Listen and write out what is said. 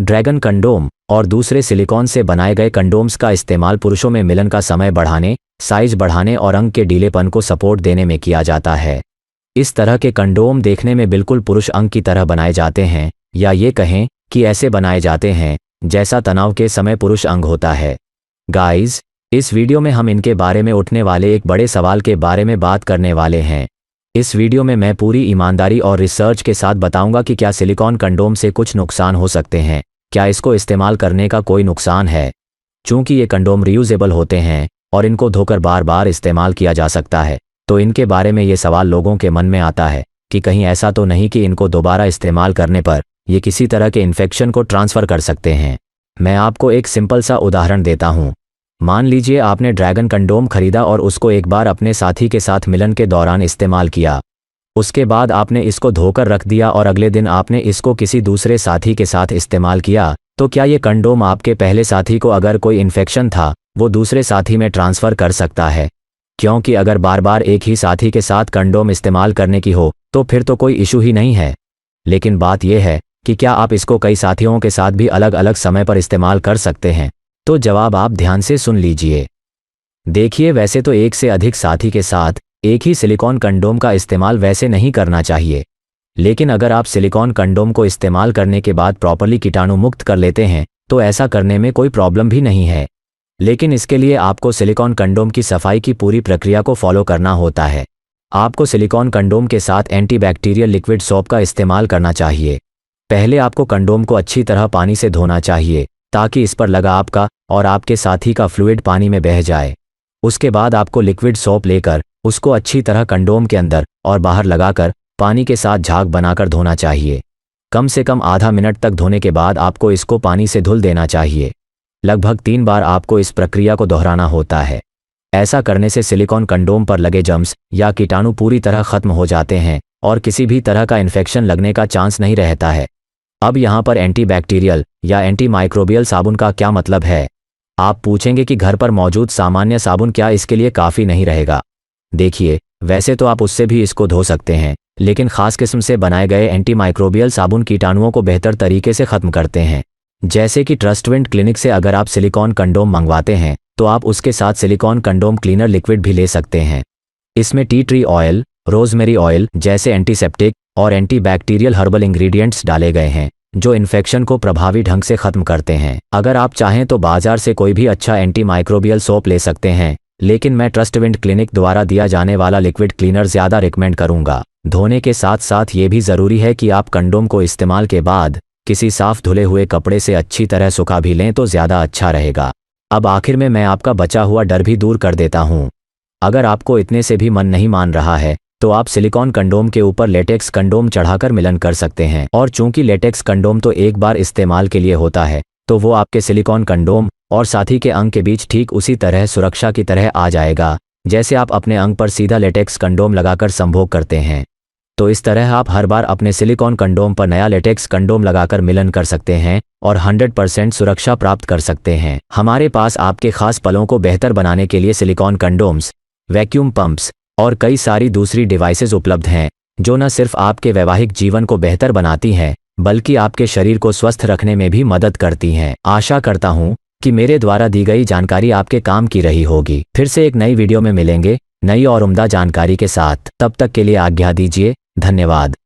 Dragon condom और दूसरे silicon से बनाए गए कंडोम्स का इस्तेमाल पुरुषों में मिलन का समय बढ़ाने, साइज बढ़ाने और अंग के ढीलेपन को सपोर्ट देने में किया जाता है। इस तरह के कंडोम देखने में बिल्कुल पुरुष अंग की तरह बनाए जाते हैं, या ये कहें कि ऐसे बनाए जाते हैं जैसा तनाव के समय पुरुष अंग होता है। गाइज, इस वीडियो में हम इनके बारे में उठने वाले एक बड़े सवाल के बारे में बात करने वाले हैं। इस वीडियो में मैं पूरी ईमानदारी और रिसर्च के साथ बताऊंगा कि क्या सिलिकॉन कंडोम से कुछ नुकसान हो सकते हैं, क्या इसको इस्तेमाल करने का कोई नुकसान है। चूंकि ये कंडोम रीयूजेबल होते हैं और इनको धोकर बार बार इस्तेमाल किया जा सकता है, तो इनके बारे में ये सवाल लोगों के मन में आता है कि कहीं ऐसा तो नहीं कि इनको दोबारा इस्तेमाल करने पर ये किसी तरह के इन्फेक्शन को ट्रांसफ़र कर सकते हैं। मैं आपको एक सिंपल सा उदाहरण देता हूँ। मान लीजिए आपने ड्रैगन कंडोम खरीदा और उसको एक बार अपने साथी के साथ मिलन के दौरान इस्तेमाल किया। उसके बाद आपने इसको धोकर रख दिया और अगले दिन आपने इसको किसी दूसरे साथी के साथ इस्तेमाल किया, तो क्या ये कंडोम आपके पहले साथी को अगर कोई इन्फेक्शन था वो दूसरे साथी में ट्रांसफ़र कर सकता है? क्योंकि अगर बार बार एक ही साथी के साथ कंडोम इस्तेमाल करने की हो तो फिर तो कोई इशू ही नहीं है। लेकिन बात यह है कि क्या आप इसको कई साथियों के साथ भी अलग अलग समय पर इस्तेमाल कर सकते हैं? तो जवाब आप ध्यान से सुन लीजिए। देखिए, वैसे तो एक से अधिक साथी के साथ एक ही सिलिकॉन कंडोम का इस्तेमाल वैसे नहीं करना चाहिए, लेकिन अगर आप सिलिकॉन कंडोम को इस्तेमाल करने के बाद प्रॉपर्ली कीटाणु मुक्त कर लेते हैं तो ऐसा करने में कोई प्रॉब्लम भी नहीं है। लेकिन इसके लिए आपको सिलिकॉन कंडोम की सफाई की पूरी प्रक्रिया को फॉलो करना होता है। आपको सिलिकॉन कंडोम के साथ एंटीबैक्टीरियल लिक्विड सोप का इस्तेमाल करना चाहिए। पहले आपको कंडोम को अच्छी तरह पानी से धोना चाहिए ताकि इस पर लगा आपका और आपके साथी का फ्लूइड पानी में बह जाए। उसके बाद आपको लिक्विड सोप लेकर उसको अच्छी तरह कंडोम के अंदर और बाहर लगाकर पानी के साथ झाग बनाकर धोना चाहिए। कम से कम आधा मिनट तक धोने के बाद आपको इसको पानी से धुल देना चाहिए। लगभग 3 बार आपको इस प्रक्रिया को दोहराना होता है। ऐसा करने से सिलिकॉन कंडोम पर लगे जर्म्स या कीटाणु पूरी तरह खत्म हो जाते हैं और किसी भी तरह का इन्फेक्शन लगने का चांस नहीं रहता है। अब यहाँ पर एंटीबैक्टीरियल या एंटीमाइक्रोबियल साबुन का क्या मतलब है? आप पूछेंगे कि घर पर मौजूद सामान्य साबुन क्या इसके लिए काफ़ी नहीं रहेगा? देखिए, वैसे तो आप उससे भी इसको धो सकते हैं, लेकिन ख़ास किस्म से बनाए गए एंटीमाइक्रोबियल साबुन कीटाणुओं को बेहतर तरीके से ख़त्म करते हैं। जैसे कि ट्रस्टविंड क्लिनिक से अगर आप सिलिकॉन कंडोम मंगवाते हैं तो आप उसके साथ सिलिकॉन कंडोम क्लीनर लिक्विड भी ले सकते हैं। इसमें tea tree oil, rosemary oil जैसे एंटीसेप्टिक और एंटीबैक्टीरियल हर्बल इंग्रेडिएंट्स डाले गए हैं जो इन्फेक्शन को प्रभावी ढंग से खत्म करते हैं। अगर आप चाहें तो बाजार से कोई भी अच्छा एंटीमाइक्रोबियल सोप ले सकते हैं, लेकिन मैं ट्रस्टविंड क्लिनिक द्वारा दिया जाने वाला लिक्विड क्लीनर ज़्यादा रिकमेंड करूंगा। धोने के साथ साथ ये भी ज़रूरी है कि आप कंडोम को इस्तेमाल के बाद किसी साफ धुले हुए कपड़े से अच्छी तरह सुखा भी लें तो ज़्यादा अच्छा रहेगा। अब आखिर में मैं आपका बचा हुआ डर भी दूर कर देता हूँ। अगर आपको इतने से भी मन नहीं मान रहा है तो आप सिलिकॉन कंडोम के ऊपर लेटेक्स कंडोम चढ़ाकर मिलन कर सकते हैं। और चूंकि लेटेक्स कंडोम तो एक बार इस्तेमाल के लिए होता है, तो वो आपके सिलिकॉन कंडोम और साथी के अंग के बीच ठीक उसी तरह सुरक्षा की तरह आ जाएगा जैसे आप अपने अंग पर सीधा लेटेक्स कंडोम लगाकर संभोग करते हैं। तो इस तरह आप हर बार अपने सिलिकॉन कंडोम पर नया लेटेक्स कंडोम लगाकर मिलन कर सकते हैं और 100% सुरक्षा प्राप्त कर सकते हैं। हमारे पास आपके खास पलों को बेहतर बनाने के लिए सिलिकॉन कंडोम्स, वैक्यूम पंप्स और कई सारी दूसरी डिवाइसेस उपलब्ध हैं जो न सिर्फ आपके वैवाहिक जीवन को बेहतर बनाती हैं बल्कि आपके शरीर को स्वस्थ रखने में भी मदद करती हैं। आशा करता हूँ कि मेरे द्वारा दी गई जानकारी आपके काम की रही होगी। फिर से एक नई वीडियो में मिलेंगे नई और उम्दा जानकारी के साथ। तब तक के लिए आज्ञा दीजिए। धन्यवाद।